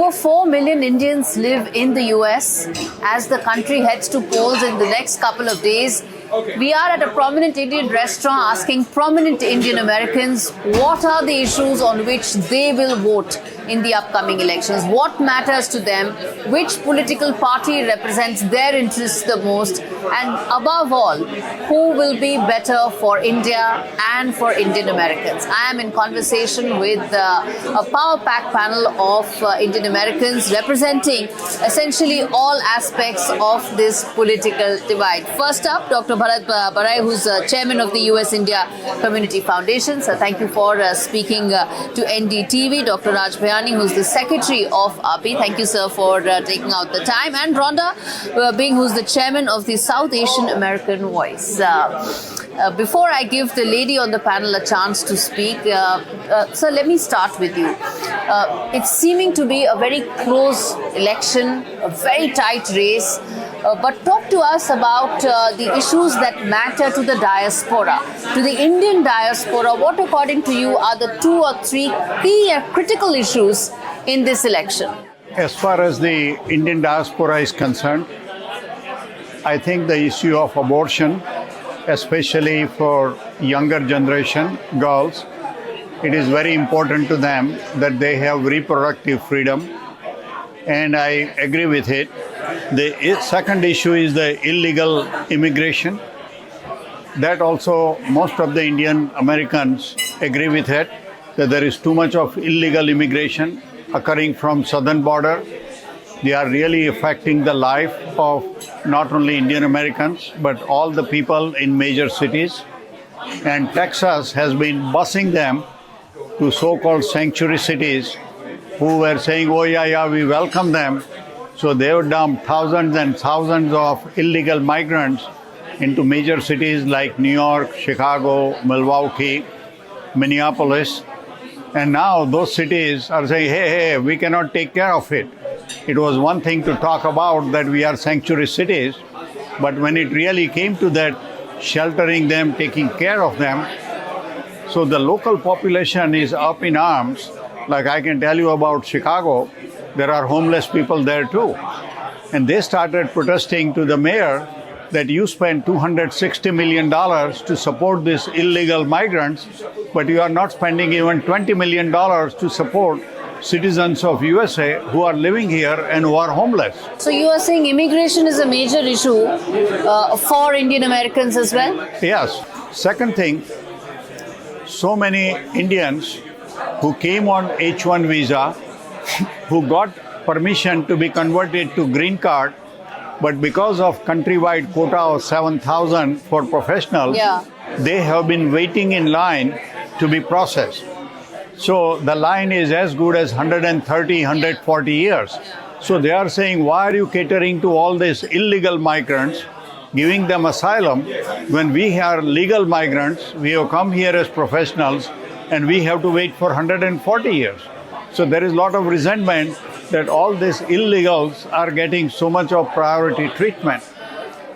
Over 4 million Indians live in the US. As the country heads to polls in the next couple of days, we are at a prominent Indian restaurant asking prominent Indian Americans what are the issues on which they will vote in the upcoming elections. What matters to them? Which political party represents their interests the most? And above all, who will be better for India and for Indian Americans? I am in conversation with a power-packed panel of Indian Americans representing essentially all aspects of this political divide. First up, Dr. Bharat Barai, who's chairman of the US-India Community Foundation. So thank you for speaking to NDTV. Dr. Raj Bhayani, who's the secretary of API. Thank you, sir, for taking out the time. And Rhonda Bing, who's the chairman of the South Asian American Voice. Before I give the lady on the panel a chance to speak, sir, let me start with you. It's seeming to be a very close election, a very tight race. But talk to us about the issues that matter to the diaspora, to the Indian diaspora. What, according to you, are the 2 or 3 key and critical issues in this election? As far as the Indian diaspora is concerned, I think the issue of abortion, especially for younger generation girls, it is very important to them that they have reproductive freedom, and I agree with it. The second issue is the illegal immigration. That also most of the Indian Americans agree with it, that there is too much of illegal immigration occurring from southern border. They are really affecting the life of not only Indian Americans, but all the people in major cities. And Texas has been busing them to so-called sanctuary cities who were saying, oh yeah, we welcome them. So they have dumped thousands and thousands of illegal migrants into major cities like New York, Chicago, Milwaukee, Minneapolis. And now those cities are saying, hey, we cannot take care of it. It was one thing to talk about that we are sanctuary cities, but when it really came to that, sheltering them, taking care of them, so the local population is up in arms. Like I can tell you about Chicago, there are homeless people there too. And they started protesting to the mayor that you spent $260 million to support these illegal migrants, but you are not spending even $20 million to support citizens of USA who are living here and who are homeless. So you are saying immigration is a major issue for Indian Americans as well? Yes. Second thing, so many Indians who came on H-1 visa, who got permission to be converted to green card, but because of countrywide quota of 7,000 for professionals, they have been waiting in line to be processed. So the line is as good as 130, 140 years. So they are saying, why are you catering to all these illegal migrants, giving them asylum, when we are legal migrants, we have come here as professionals, and we have to wait for 140 years. So there is a lot of resentment that all these illegals are getting so much of priority treatment.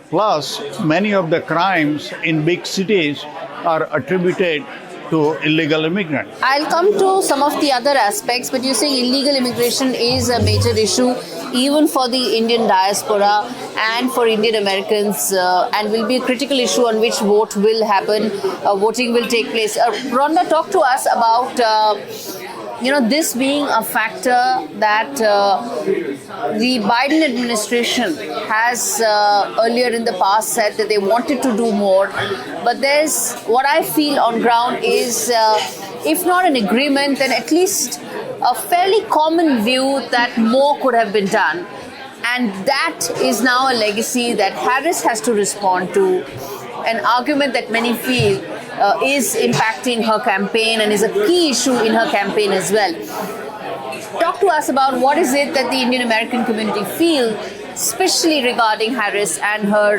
Plus, many of the crimes in big cities are attributed to illegal immigrants. I'll come to some of the other aspects, but you're saying illegal immigration is a major issue even for the Indian diaspora and for Indian Americans, and will be a critical issue on which vote will happen, voting will take place. Rhonda, talk to us about this being a factor that the Biden administration has earlier in the past said that they wanted to do more. But there's what I feel on ground is, if not an agreement, then at least a fairly common view that more could have been done. And that is now a legacy that Harris has to respond to, an argument that many feel is impacting her campaign and is a key issue in her campaign as well. Talk to us about what is it that the Indian American community feel, especially regarding Harris and her,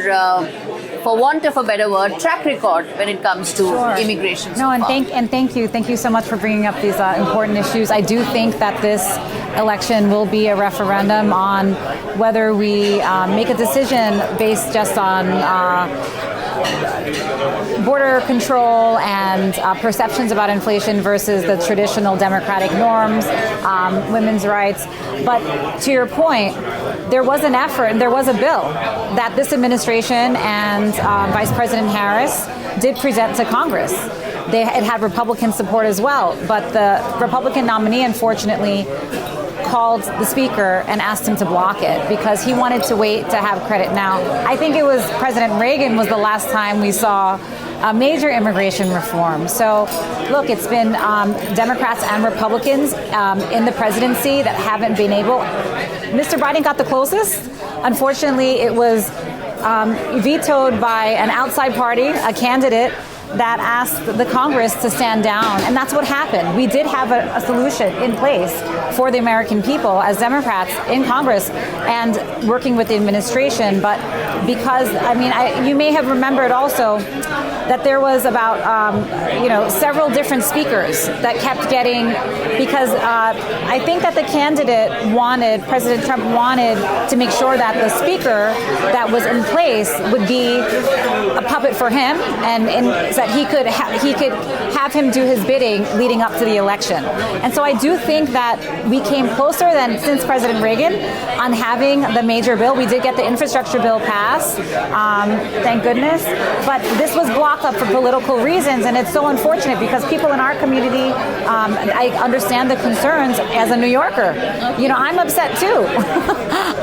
for want of a better word, track record when it comes to immigration. No, and thank you so much for bringing up these important issues. I do think that this election will be a referendum on whether we make a decision based just on border control and perceptions about inflation versus the traditional democratic norms, women's rights. But to your point, there was an effort and there was a bill that this administration and Vice President Harris did present to Congress. It had Republican support as well, but the Republican nominee, unfortunately, called the speaker and asked him to block it because he wanted to wait to have credit now. I think it was President Reagan was the last time we saw a major immigration reform. So, look, it's been Democrats and Republicans in the presidency that haven't been able. Mr. Biden got the closest. Unfortunately, it was vetoed by an outside party, a candidate that asked the Congress to stand down. And that's what happened. We did have a solution in place for the American people as Democrats in Congress and working with the administration. But because, you may have remembered also that there was about, several different speakers that kept getting, because I think that the candidate President Trump wanted to make sure that the speaker that was in place would be a puppet for him and that he could have him do his bidding leading up to the election. And so I do think that we came closer than since President Reagan on having the major bill. We did get the infrastructure bill passed, thank goodness. But this was blocked up for political reasons, and it's so unfortunate because people in our community, I understand the concerns as a New Yorker. I'm upset too.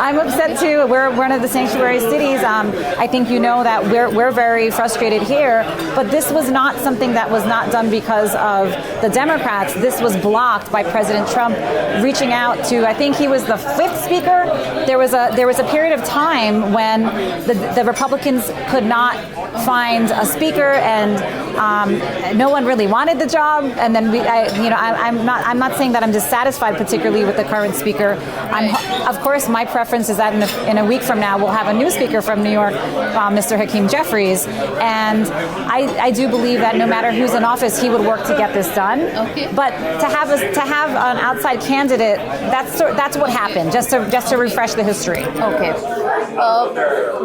I'm upset too. We're one of the sanctuary cities. I think you know that we're very frustrated here, but this was not something that was not done because of the Democrats. This was blocked by President Trump reaching out to, I think he was the fifth speaker. There was a period of time when the Republicans could not find a speaker, and no one really wanted the job. And then I'm not saying that I'm dissatisfied particularly with the current speaker. Of course, my preference is that in a week from now we'll have a new speaker from New York, Mr. Hakeem Jeffries, and I do believe that no matter who's in office, he would work to get this done. Okay. But to have an outside candidate, that's what happened. Just to refresh the history. Okay.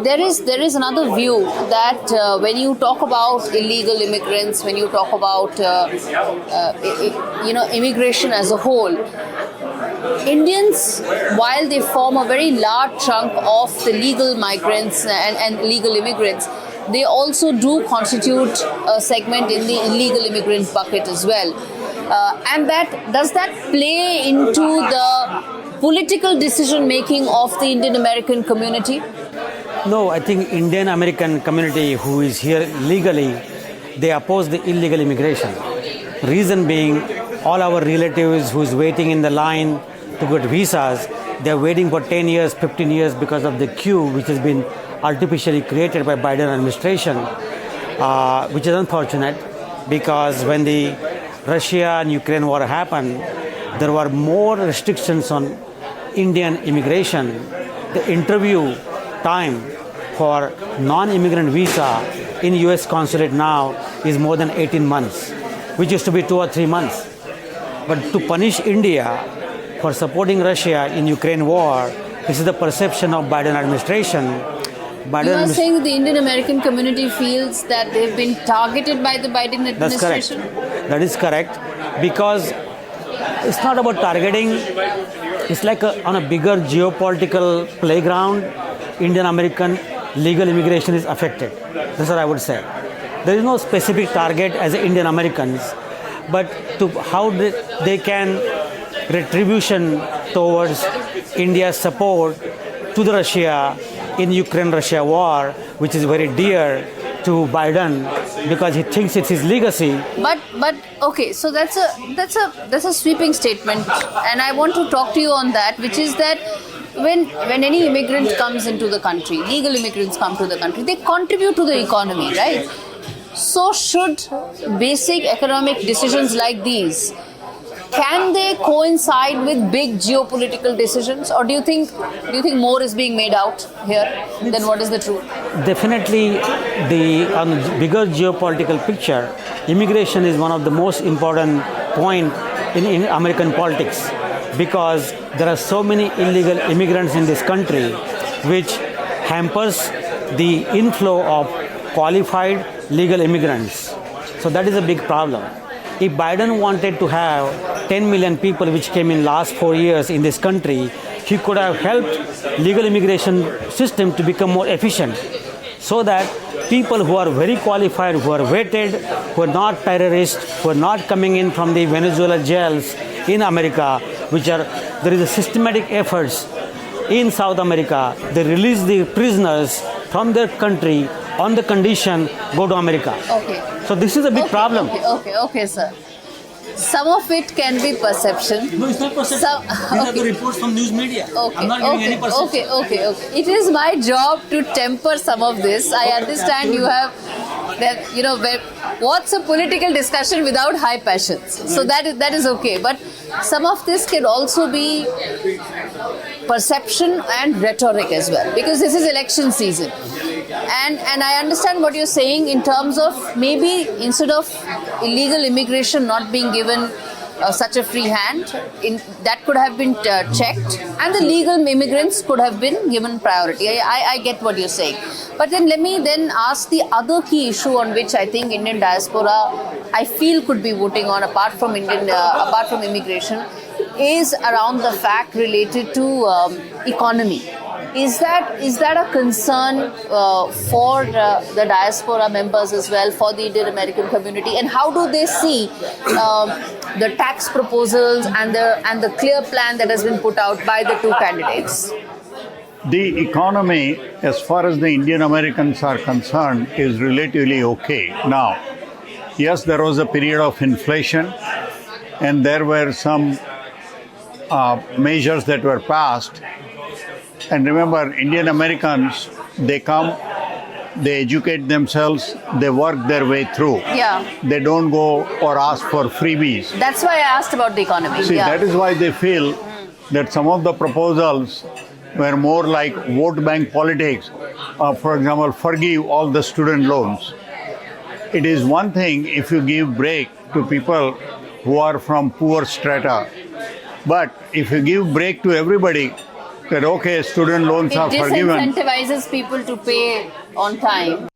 There is another view that when you talk about illegal immigrants, when you talk about immigration as a whole, Indians, while they form a very large chunk of the legal migrants and legal immigrants, they also do constitute a segment in the illegal immigrant bucket as well. And does that play into the political decision making of the Indian American community? No, I think Indian American community who is here legally, they oppose the illegal immigration. Reason being, all our relatives who's waiting in the line to get visas, they're waiting for 10 years, 15 years because of the queue which has been artificially created by Biden administration, which is unfortunate because when the Russia and Ukraine war happened, there were more restrictions on Indian immigration. The interview time for non-immigrant visa in US consulate now is more than 18 months, which used to be 2 or 3 months. But to punish India for supporting Russia in Ukraine war, this is the perception of Biden administration. You are saying the Indian American community feels that they've been targeted by the Biden administration? That's correct. That is correct. Because it's not about targeting. It's like on a bigger geopolitical playground, Indian American legal immigration is affected. That's what I would say. There is no specific target as Indian Americans, but to how they can retribution towards India's support to the Russia in Ukraine-Russia war, which is very dear to Biden because he thinks it's his legacy. But okay, so that's a sweeping statement, and I want to talk to you on that, which is that when any immigrant comes into the country, legal immigrants come to the country, they contribute to the economy, right? So should basic economic decisions like these, can they coincide with big geopolitical decisions, or do you think more is being made out here than what is the truth? Definitely, on the bigger geopolitical picture, immigration is one of the most important point in American politics because there are so many illegal immigrants in this country, which hampers the inflow of qualified legal immigrants. So that is a big problem. If Biden wanted to have 10 million people which came in last 4 years in this country, he could have helped legal immigration system to become more efficient so that people who are very qualified, who are vetted, who are not terrorists, who are not coming in from the Venezuela jails in America, there is a systematic efforts in South America, they release the prisoners from their country on the condition go to America. Okay. So this is a big problem. Okay, sir. Some of it can be perception. No, it's not perception. These are the reports from news media. I'm not giving any perception. Okay. It is my job to temper some of this. I understand you have that, what's a political discussion without high passions? So that is okay. But some of this can also be perception and rhetoric as well, because this is election season. And I understand what you're saying in terms of maybe instead of illegal immigration not being given such a free hand, that could have been checked, and the legal immigrants could have been given priority. I get what you're saying. But then let me then ask the other key issue on which I think Indian diaspora, I feel, could be voting on apart from immigration, is around the fact related to economy. Is that a concern for the diaspora members as well, for the Indian American community, and how do they see the tax proposals and the clear plan that has been put out by the two candidates? The economy, as far as the Indian Americans are concerned, is relatively okay now. Yes, there was a period of inflation, and there were some measures that were passed. And remember, Indian Americans, they come, they educate themselves, they work their way through. Yeah. They don't go or ask for freebies. That's why I asked about the economy. See, that is why they feel that some of the proposals were more like vote bank politics. For example, forgive all the student loans. It is one thing if you give break to people who are from poor strata. But if you give break to everybody, that okay, student loans are forgiven. It disincentivizes people to pay on time.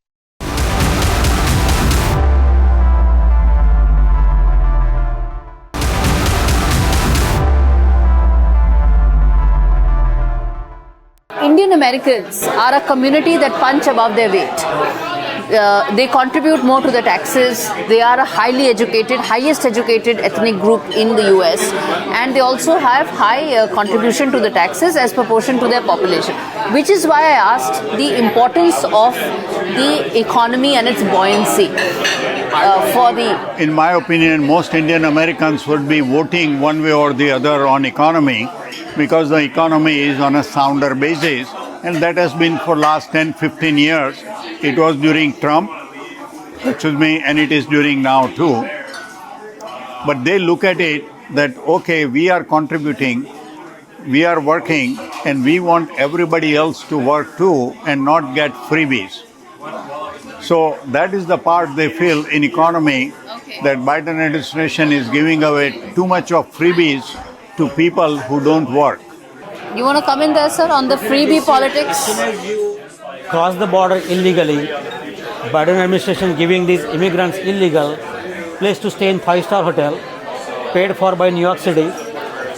Indian Americans are a community that punch above their weight. They contribute more to the taxes. They are a highest educated ethnic group in the US, and they also have high contribution to the taxes as proportion to their population, which is why I asked the importance of the economy and its buoyancy In my opinion, most Indian Americans would be voting one way or the other on economy, because the economy is on a sounder basis, and that has been for last 10-15 years. It was during Trump, and it is during now too. But they look at it that, okay, we are contributing, we are working, and we want everybody else to work too and not get freebies. So that is the part they feel in economy, that Biden administration is giving away too much of freebies to people who don't work. You want to come in there, sir, on the freebie politics? As soon as you cross the border illegally, Biden administration giving these immigrants illegal place to stay in 5-star hotel, paid for by New York City,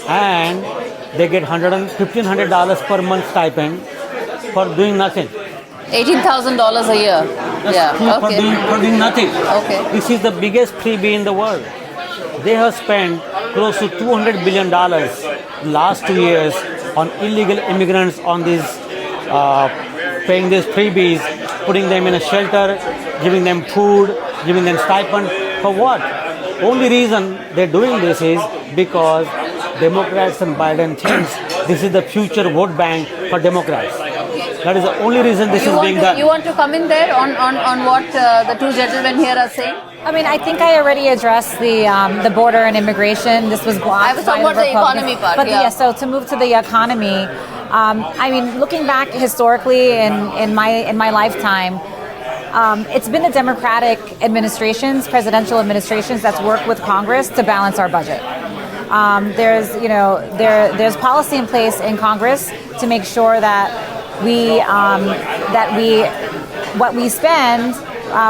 and they get $1,500 per month stipend for doing nothing. $18,000 a year. For doing nothing. Okay. This is the biggest freebie in the world. They have spent close to $200 billion last 2 years on illegal immigrants, on these paying these freebies, putting them in a shelter, giving them food, giving them stipend. For what? Only reason they're doing this is because Democrats and Biden thinks this is the future vote bank for Democrats. That is the only reason this is being done. You want to come in there on what the two gentlemen here are saying? I mean, I think I already addressed the border and immigration. This was blocked. I was talking about the economy part. But so to move to the economy, I mean, looking back historically in my lifetime, it's been the Democratic administrations, presidential administrations, that's worked with Congress to balance our budget. There's policy in place in Congress to make sure that what we spend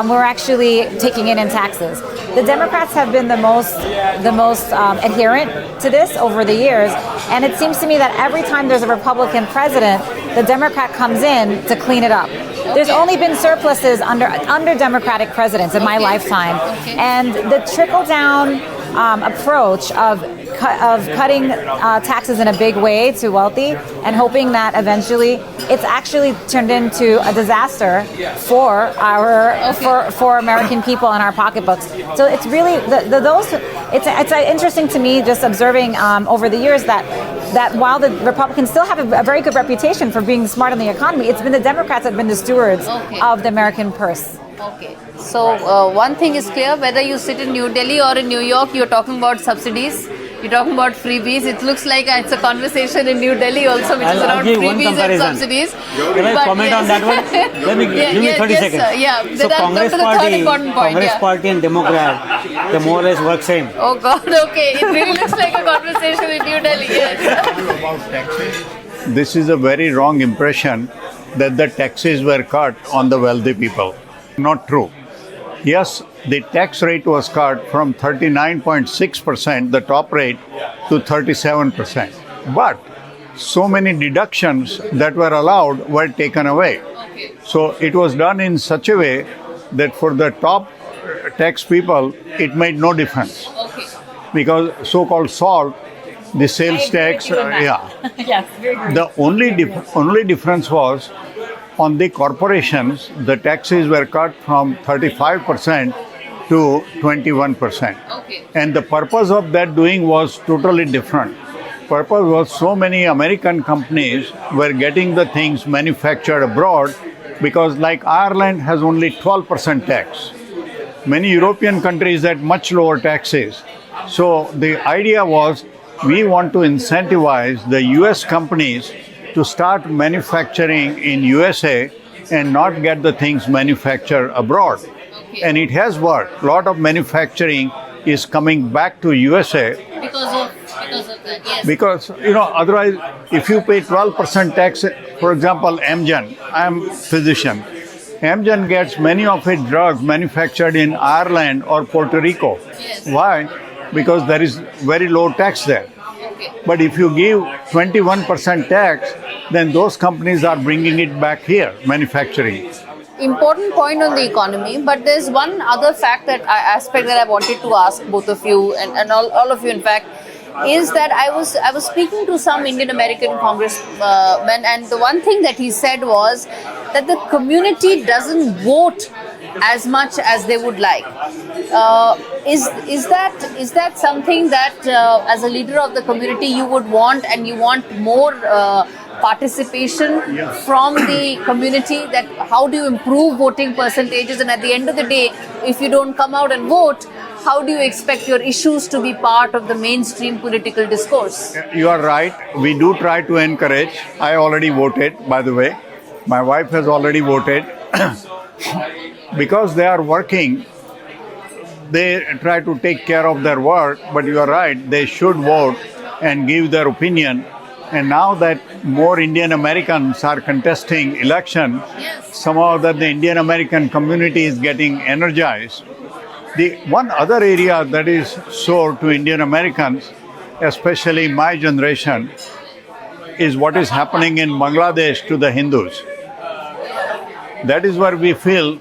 we're actually taking in taxes. The Democrats have been the most adherent to this over the years, and it seems to me that every time there's a Republican president, the Democrat comes in to clean it up. There's only been surpluses under Democratic presidents in my lifetime, and the trickle-down approach of cutting taxes in a big way to wealthy and hoping that eventually it's actually turned into a disaster for for American people and our pocketbooks. So it's really it's interesting to me just observing over the years that while the Republicans still have a very good reputation for being smart on the economy, it's been the Democrats that have been the stewards of the American purse. Okay. So one thing is clear, whether you sit in New Delhi or in New York, you're talking about subsidies, you're talking about freebies. It looks like it's a conversation in New Delhi also, which is around freebies and subsidies. Can I comment on that one? Let me give me 30 seconds. Yeah, so Congress Party and Democrat, they more or less work same. Oh God, okay. It really looks like a conversation in New Delhi, yes. About taxes. This is a very wrong impression that the taxes were cut on the wealthy people. Not true. Yes, the tax rate was cut from 39.6%, the top rate, to 37%. But so many deductions that were allowed were taken away. So it was done in such a way that for the top tax people, it made no difference. Because so-called SALT, the sales tax, Yes, very good. the only difference was on the corporations, the taxes were cut from 35% to 21%. And the purpose of that doing was totally different. Purpose was so many American companies were getting the things manufactured abroad because like Ireland has only 12% tax. Many European countries had much lower taxes. So the idea was we want to incentivize the US companies to start manufacturing in USA and not get the things manufactured abroad. And it has worked. A lot of manufacturing is coming back to USA. Because of that, yes. Because, otherwise, if you pay 12% tax, for example, Amgen, I am a physician. Amgen gets many of its drugs manufactured in Ireland or Puerto Rico. Yes. Why? Because there is very low tax there. But if you give 21% tax, then those companies are bringing it back here, manufacturing. Important point on the economy, but there's one other aspect that I wanted to ask both of you and all of you, in fact, is that I was speaking to some Indian American congressmen, and the one thing that he said was that the community doesn't vote as much as they would like. Is that something that as a leader of the community you would want, and you want more participation from the community? That how do you improve voting percentages, and at the end of the day, if you don't come out and vote, how do you expect your issues to be part of the mainstream political discourse? You are right. We do try to encourage. I already voted, by the way. My wife has already voted. Because they are working, they try to take care of their work, but you are right, they should vote and give their opinion. And now that more Indian Americans are contesting election, somehow that the Indian American community is getting energized. The one other area that is sore to Indian Americans, especially my generation, is what is happening in Bangladesh to the Hindus. That is where we feel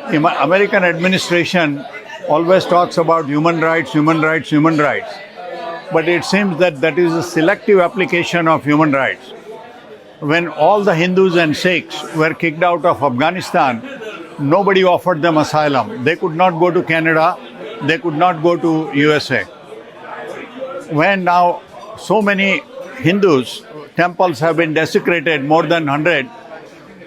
American administration always talks about human rights, human rights, human rights. But it seems that that is a selective application of human rights. When all the Hindus and Sikhs were kicked out of Afghanistan, nobody offered them asylum. They could not go to Canada, they could not go to USA. When now so many Hindus, temples have been desecrated, more than 100,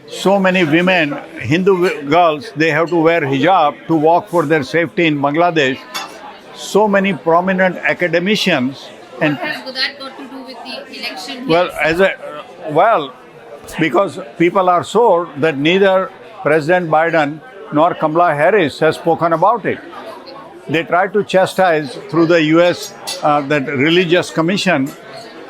so many women, Hindu girls, they have to wear hijab to walk for their safety in Bangladesh. So many prominent academicians and that got to do with the election? Well, because people are sore that neither President Biden nor Kamala Harris has spoken about it. They try to chastise through the US, that religious commission,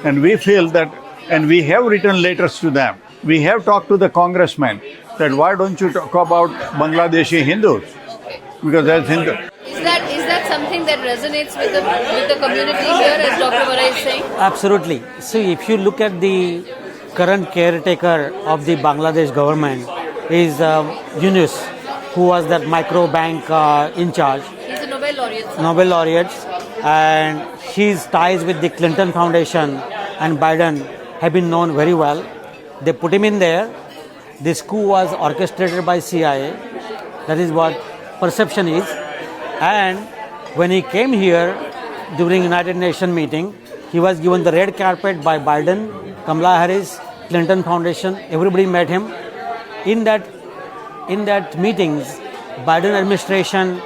and we feel that, and we have written letters to them. We have talked to the congressmen. that why don't you talk about Bangladeshi Hindus? Because that's Hindu. Is that something that resonates with the community here, as Dr. Vara is saying? Absolutely. See, if you look at the current caretaker of the Bangladesh government is Yunus, who was that micro bank in charge. He's a Nobel laureate. Nobel laureate, and his ties with the Clinton Foundation and Biden have been known very well. They put him in there. This coup was orchestrated by CIA. That is what perception is. And when he came here during United Nations meeting, he was given the red carpet by Biden, Kamala Harris, Clinton Foundation. Everybody met him. In that meetings, Biden administration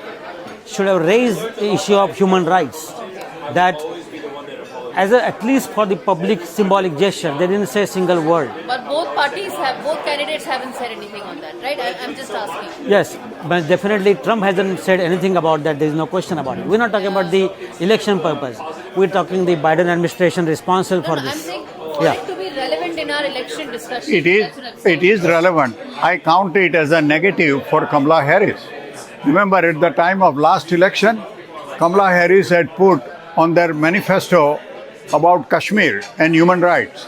should have raised the issue of human rights. That at least for the public symbolic gesture, they didn't say a single word. But both candidates haven't said anything on that, right? I'm just asking. Yes, but definitely Trump hasn't said anything about that. There is no question about it. We're not talking about the election purpose. We're talking the Biden administration responsible for this. I'm saying for it to be relevant in our election discussion. It is relevant. I count it as a negative for Kamala Harris. Remember, at the time of last election, Kamala Harris had put on their manifesto about Kashmir and human rights.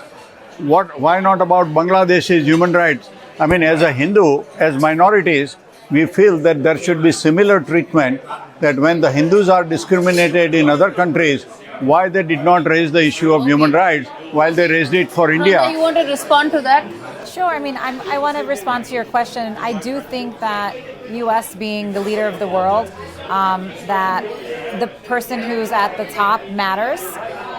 Why not about Bangladesh's human rights? I mean, as a Hindu, as minorities, we feel that there should be similar treatment, that when the Hindus are discriminated in other countries, why they did not raise the issue of human rights while they raised it for India. You want to respond to that? Sure. I mean, I want to respond to your question. I do think that U.S. being the leader of the world, that the person who's at the top matters.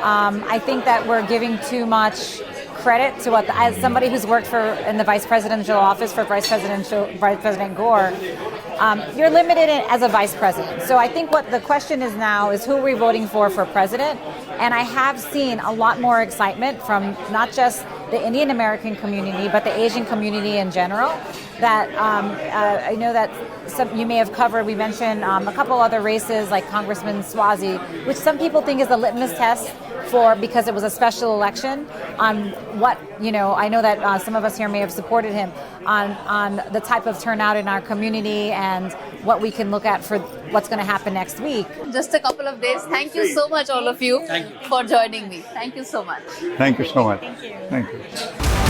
I think that we're giving too much credit to as somebody who's worked in the vice presidential office for Vice President Gore, you're limited as a vice president. So I think what the question is now is who are we voting for president? And I have seen a lot more excitement from not just the Indian American community, but the Asian community in general. That I know that you may have covered. We mentioned a couple other races like Congressman Swazi, which some people think is a litmus test because it was a special election on what, I know that some of us here may have supported him on the type of turnout in our community and what we can look at for what's going to happen next week. Just a couple of days. Thank you so much, all of you, for joining me. Thank you so much. Thank you so much. Thank you. Thank you.